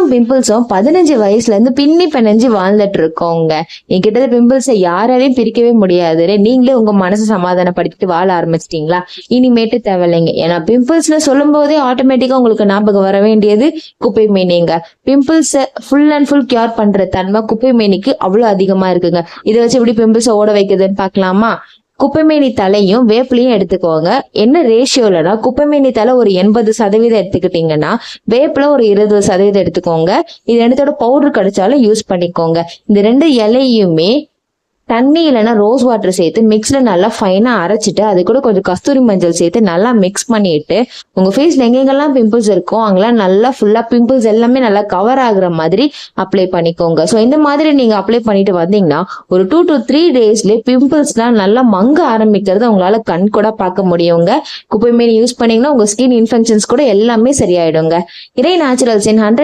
நானும் பிம்பிள்ஸும் 15 வயசுல இருந்து பின்னி பிணைஞ்சு வாழ்ந்துட்டு இருக்கோங்க. என்கிட்ட பிம்பிள்ஸை யாராலையும் பிரிக்கவே முடியாது. நீங்களே உங்க மனசை சமாதானப்படுத்திட்டு வாழ ஆரம்பிச்சிட்டீங்களா? இனிமேட்டு தேவையில்லைங்க. ஏன்னா பிம்பிள்ஸ்ல சொல்லும் போதே ஆட்டோமேட்டிக்கா உங்களுக்கு ஞாபகம் வர வேண்டியது குப்பை மேனிங்க. பிம்பிள்ஸை ஃபுல் அண்ட் ஃபுல் கியூர் பண்ற தன்மை குப்பை மேனிக்கு அவ்வளவு அதிகமா இருக்குங்க. இதை வச்சு எப்படி பிம்பிள்ஸை ஓட வைக்குதுன்னு பாக்கலாமா? குப்பைமேனி தலையும் வேப்பிலையும் எடுத்துக்கோங்க. என்ன ரேஷியோலனா குப்பைமேனி தலை ஒரு 80% எடுத்துக்கிட்டீங்கன்னா வேப்பில ஒரு 20% எடுத்துக்கோங்க. இது ரெண்டுத்தோட பவுடர் கிடைச்சாலும் யூஸ் பண்ணிக்கோங்க. இந்த 2 இலையுமே தண்ணி இல்லைன்னா ரோஸ் வாட்டர் சேர்த்து மிக்ஸ்ல நல்லா ஃபைனா அரைச்சிட்டு அது கூட கொஞ்சம் கஸ்தூரி மஞ்சள் சேர்த்து நல்லா மிக்ஸ் பண்ணிட்டு உங்க ஃபேஸ்ல எங்கெங்கெல்லாம் பிம்பிள்ஸ் இருக்கும் அங்கெல்லாம் நல்லா ஃபுல்லா பிம்பிள்ஸ் எல்லாமே நல்லா கவர் ஆகுற மாதிரி அப்ளை பண்ணிக்கோங்க. ஸோ இந்த மாதிரி நீங்க அப்ளை பண்ணிட்டு வந்தீங்கன்னா ஒரு 2 to 3 டேஸ்ல பிம்பிள்ஸ்லாம் நல்லா மங்க ஆரம்பிக்கிறது உங்களால கண் கூட பார்க்க முடியுங்க. குப்பைமேனி யூஸ் பண்ணீங்கன்னா உங்க ஸ்கின் இன்ஃபெக்ஷன்ஸ் கூட எல்லாமே சரியாயிடுங்க. இறை நேச்சுரல்ஸ் இன் 100